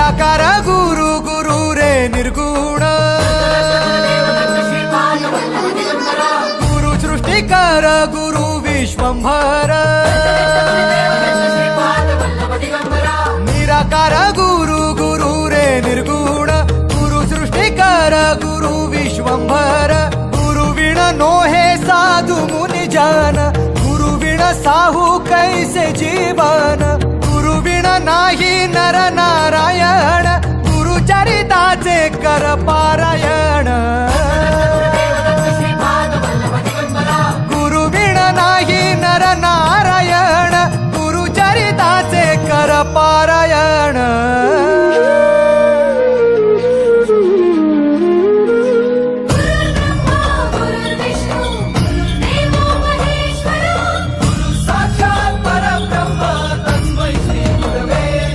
निराकार गुरु गुरु रे निर्गुण गुरु सृष्टिकर गुरु विश्वंभर निराकार गुरु गुरु रे निर्गुण गुरु सृष्टिकर गुरु विश्वंभर गुरु विण नोहे साधु मुनि जन गुरु विण साहू कैसे जीवन गुरु विण नाही नर नारायण गुरु चरिताचे कर पारायण